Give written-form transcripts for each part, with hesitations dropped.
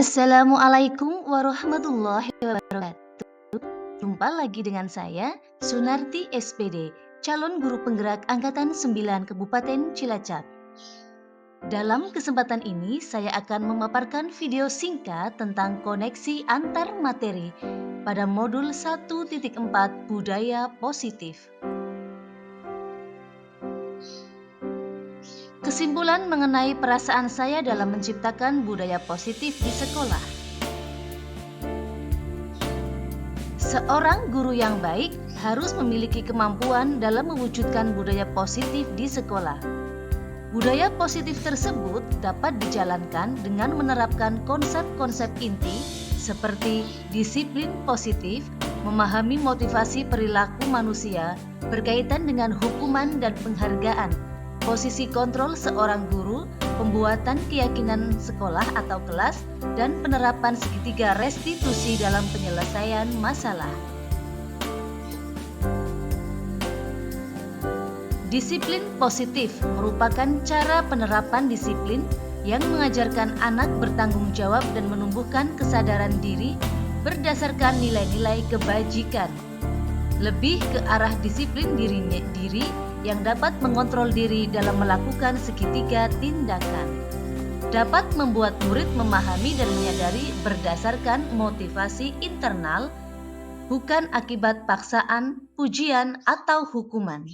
Assalamualaikum warahmatullahi wabarakatuh. Jumpa lagi dengan saya, Sunarti SPD, calon guru penggerak Angkatan 9 Kabupaten Cilacap. Dalam kesempatan ini, saya akan memaparkan video singkat tentang koneksi antar materi pada modul 1.4 Budaya Positif. Kesimpulan mengenai perasaan saya dalam menciptakan budaya positif di sekolah. Seorang guru yang baik harus memiliki kemampuan dalam mewujudkan budaya positif di sekolah. Budaya positif tersebut dapat dijalankan dengan menerapkan konsep-konsep inti seperti disiplin positif, memahami motivasi perilaku manusia berkaitan dengan hukuman dan penghargaan, posisi kontrol seorang guru, pembuatan keyakinan sekolah atau kelas, dan penerapan segitiga restitusi dalam penyelesaian masalah. Disiplin positif merupakan cara penerapan disiplin yang mengajarkan anak bertanggung jawab dan menumbuhkan kesadaran diri berdasarkan nilai-nilai kebajikan. Lebih ke arah disiplin diri yang dapat mengontrol diri dalam melakukan segitiga tindakan. Dapat membuat murid memahami dan menyadari berdasarkan motivasi internal, bukan akibat paksaan, pujian, atau hukuman.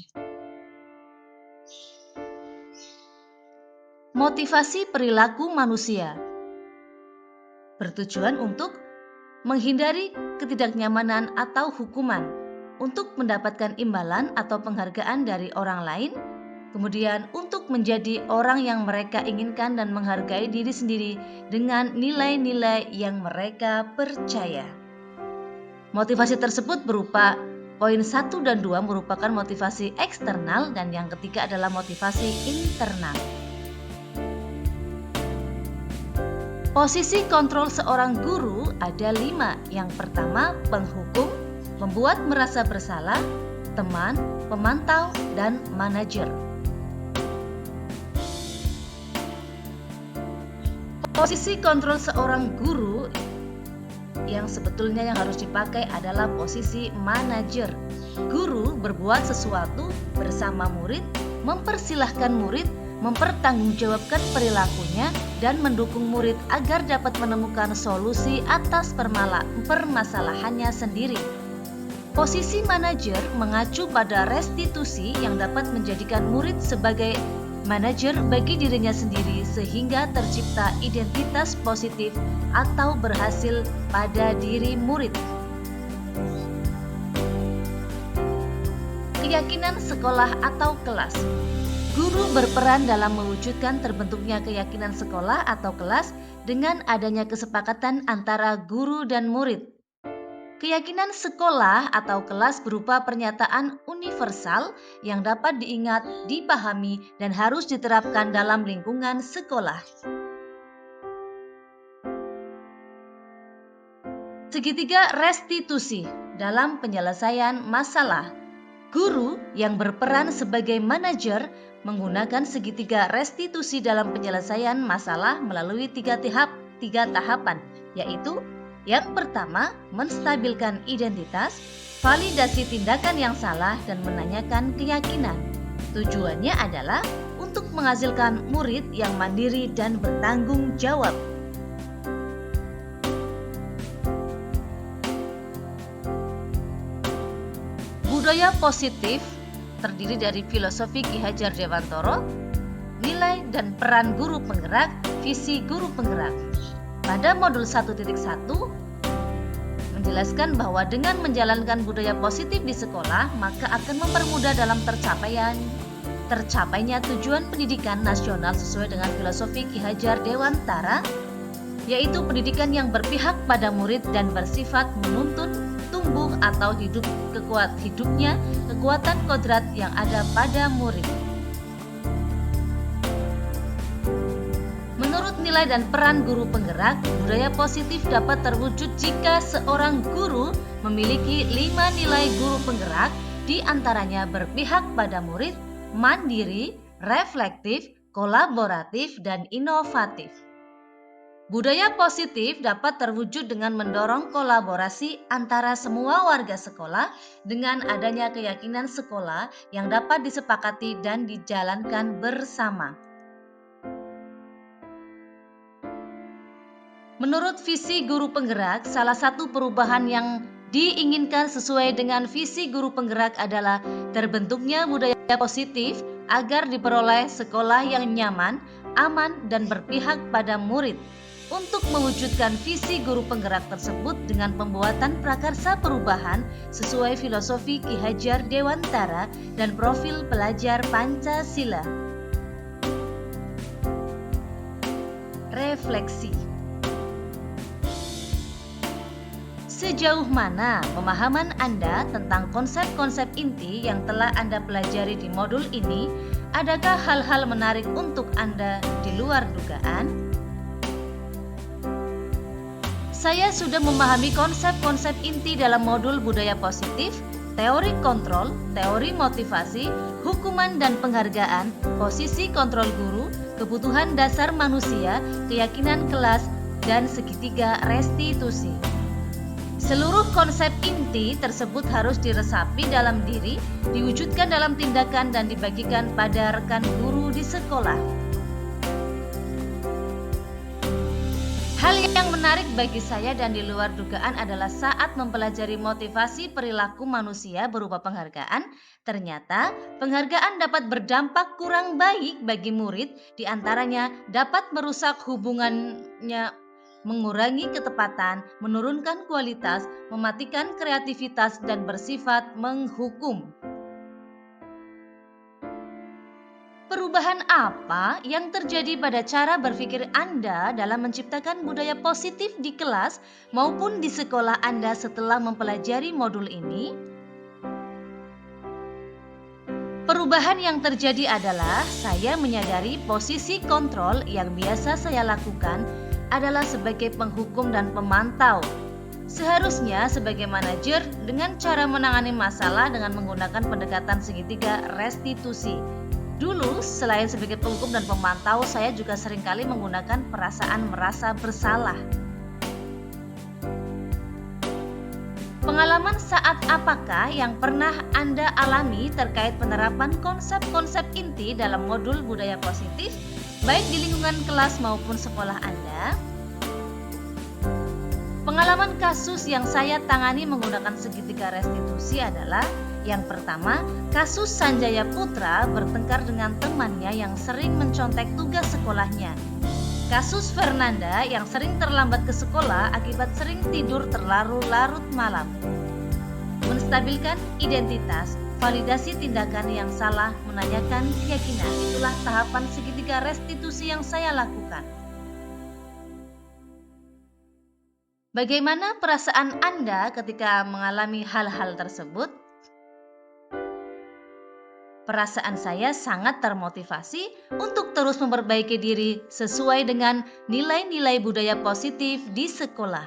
Motivasi perilaku manusia bertujuan untuk menghindari ketidaknyamanan atau hukuman, untuk mendapatkan imbalan atau penghargaan dari orang lain, kemudian untuk menjadi orang yang mereka inginkan dan menghargai diri sendiri dengan nilai-nilai yang mereka percaya. Motivasi tersebut berupa poin 1 dan 2 merupakan motivasi eksternal dan yang ketiga adalah motivasi internal. Posisi kontrol seorang guru ada 5. Yang pertama, penghukum, membuat merasa bersalah, teman, pemantau, dan manajer. Posisi kontrol seorang guru yang sebetulnya yang harus dipakai adalah posisi manajer. Guru berbuat sesuatu bersama murid, mempersilahkan murid, mempertanggungjawabkan perilakunya, dan mendukung murid agar dapat menemukan solusi atas permasalahannya sendiri. Posisi manajer mengacu pada restitusi yang dapat menjadikan murid sebagai manajer bagi dirinya sendiri sehingga tercipta identitas positif atau berhasil pada diri murid. Keyakinan sekolah atau kelas. Guru berperan dalam mewujudkan terbentuknya keyakinan sekolah atau kelas dengan adanya kesepakatan antara guru dan murid. Keyakinan sekolah atau kelas berupa pernyataan universal yang dapat diingat, dipahami, dan harus diterapkan dalam lingkungan sekolah. Segitiga restitusi dalam penyelesaian masalah. Guru yang berperan sebagai manajer menggunakan segitiga restitusi dalam penyelesaian masalah melalui tiga tahapan, yaitu yang pertama, menstabilkan identitas, validasi tindakan yang salah, dan menanyakan keyakinan. Tujuannya adalah untuk menghasilkan murid yang mandiri dan bertanggung jawab. Budaya positif terdiri dari filosofi Ki Hajar Dewantoro, nilai dan peran guru penggerak, visi guru penggerak. Pada modul 1.1 menjelaskan bahwa dengan menjalankan budaya positif di sekolah, maka akan mempermudah dalam tercapainya tujuan pendidikan nasional sesuai dengan filosofi Ki Hajar Dewantara, yaitu pendidikan yang berpihak pada murid dan bersifat menuntun tumbuh atau hidupnya kekuatan kodrat yang ada pada murid. Menurut nilai dan peran guru penggerak, budaya positif dapat terwujud jika seorang guru memiliki 5 nilai guru penggerak, di antaranya berpihak pada murid, mandiri, reflektif, kolaboratif, dan inovatif. Budaya positif dapat terwujud dengan mendorong kolaborasi antara semua warga sekolah dengan adanya keyakinan sekolah yang dapat disepakati dan dijalankan bersama. Menurut visi guru penggerak, salah satu perubahan yang diinginkan sesuai dengan visi guru penggerak adalah terbentuknya budaya positif agar diperoleh sekolah yang nyaman, aman, dan berpihak pada murid. Untuk mewujudkan visi guru penggerak tersebut dengan pembuatan prakarsa perubahan sesuai filosofi Ki Hajar Dewantara dan profil pelajar Pancasila. Refleksi. Sejauh mana pemahaman Anda tentang konsep-konsep inti yang telah Anda pelajari di modul ini? Adakah hal-hal menarik untuk Anda di luar dugaan? Saya sudah memahami konsep-konsep inti dalam modul budaya positif, teori kontrol, teori motivasi, hukuman dan penghargaan, posisi kontrol guru, kebutuhan dasar manusia, keyakinan kelas, dan segitiga restitusi. Seluruh konsep inti tersebut harus diresapi dalam diri, diwujudkan dalam tindakan dan dibagikan pada rekan guru di sekolah. Hal yang menarik bagi saya dan di luar dugaan adalah saat mempelajari motivasi perilaku manusia berupa penghargaan, ternyata penghargaan dapat berdampak kurang baik bagi murid, diantaranya dapat merusak hubungannya, mengurangi ketepatan, menurunkan kualitas, mematikan kreativitas, dan bersifat menghukum. Perubahan apa yang terjadi pada cara berpikir Anda dalam menciptakan budaya positif di kelas maupun di sekolah Anda setelah mempelajari modul ini? Perubahan yang terjadi adalah saya menyadari posisi kontrol yang biasa saya lakukan adalah sebagai penghukum dan pemantau. Seharusnya sebagai manajer dengan cara menangani masalah dengan menggunakan pendekatan segitiga restitusi. Dulu, selain sebagai penghukum dan pemantau, saya juga seringkali menggunakan perasaan merasa bersalah. Pengalaman saat apakah yang pernah Anda alami terkait penerapan konsep-konsep inti dalam modul budaya positif, baik di lingkungan kelas maupun sekolah Anda? Pengalaman kasus yang saya tangani menggunakan segitiga restitusi adalah yang pertama, kasus Sanjaya Putra bertengkar dengan temannya yang sering mencontek tugas sekolahnya. Kasus Fernanda yang sering terlambat ke sekolah akibat sering tidur terlalu larut malam. Menstabilkan identitas, validasi tindakan yang salah, menanyakan keyakinan. Itulah tahapan segitiga restitusi yang saya lakukan. Bagaimana perasaan Anda ketika mengalami hal-hal tersebut? Perasaan saya sangat termotivasi untuk terus memperbaiki diri sesuai dengan nilai-nilai budaya positif di sekolah.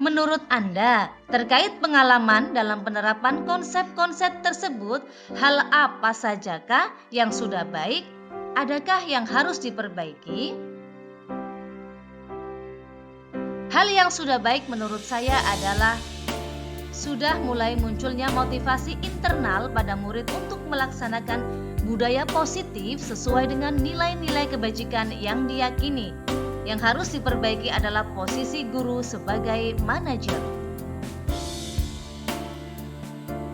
Menurut Anda, terkait pengalaman dalam penerapan konsep-konsep tersebut, hal apa sajakah yang sudah baik? Adakah yang harus diperbaiki? Hal yang sudah baik menurut saya adalah sudah mulai munculnya motivasi internal pada murid untuk melaksanakan budaya positif sesuai dengan nilai-nilai kebajikan yang diyakini. Yang harus diperbaiki adalah posisi guru sebagai manajer.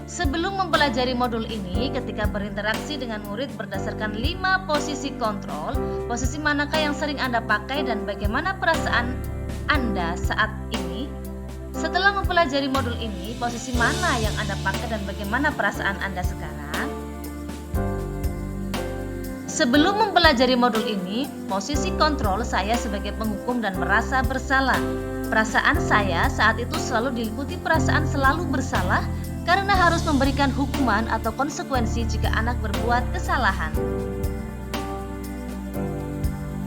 Sebelum mempelajari modul ini, ketika berinteraksi dengan murid berdasarkan 5 posisi kontrol, posisi manakah yang sering Anda pakai dan bagaimana perasaan Anda saat ini? Setelah mempelajari modul ini, posisi mana yang Anda pakai dan bagaimana perasaan Anda sekarang? Sebelum mempelajari modul ini, posisi kontrol saya sebagai penghukum dan merasa bersalah. Perasaan saya saat itu selalu diliputi perasaan selalu bersalah karena harus memberikan hukuman atau konsekuensi jika anak berbuat kesalahan.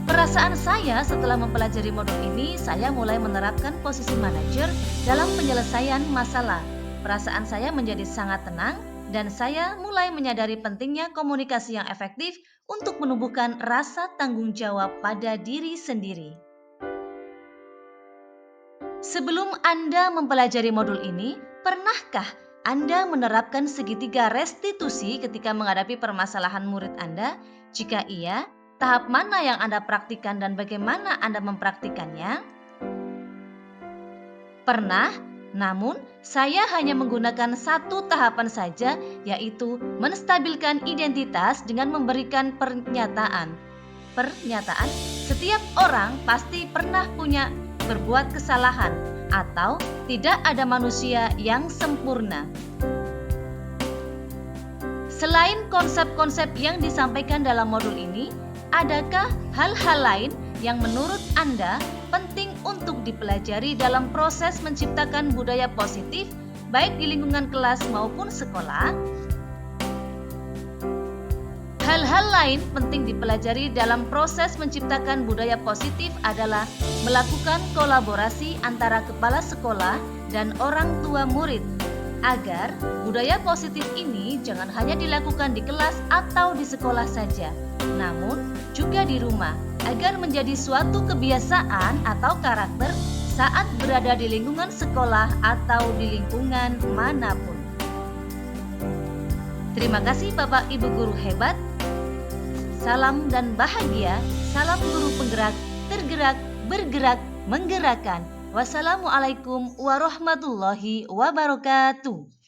Perasaan saya setelah mempelajari modul ini, saya mulai menerapkan posisi manajer dalam penyelesaian masalah. Perasaan saya menjadi sangat tenang, dan saya mulai menyadari pentingnya komunikasi yang efektif untuk menumbuhkan rasa tanggung jawab pada diri sendiri. Sebelum Anda mempelajari modul ini, pernahkah Anda menerapkan segitiga restitusi ketika menghadapi permasalahan murid Anda? Jika iya, tahap mana yang Anda praktikkan dan bagaimana Anda mempraktikannya? Pernah, namun saya hanya menggunakan satu tahapan saja, yaitu menstabilkan identitas dengan memberikan pernyataan. Setiap orang pasti pernah berbuat kesalahan atau tidak ada manusia yang sempurna. Selain konsep-konsep yang disampaikan dalam modul ini, adakah hal-hal lain yang menurut Anda penting untuk dipelajari dalam proses menciptakan budaya positif, baik di lingkungan kelas maupun sekolah? Hal-hal lain penting dipelajari dalam proses menciptakan budaya positif adalah melakukan kolaborasi antara kepala sekolah dan orang tua murid, agar budaya positif ini jangan hanya dilakukan di kelas atau di sekolah saja, namun juga di rumah, agar menjadi suatu kebiasaan atau karakter saat berada di lingkungan sekolah atau di lingkungan manapun. Terima kasih Bapak Ibu guru hebat. Salam dan bahagia, salam guru penggerak, tergerak, bergerak, menggerakkan. Wassalamualaikum warahmatullahi wabarakatuh.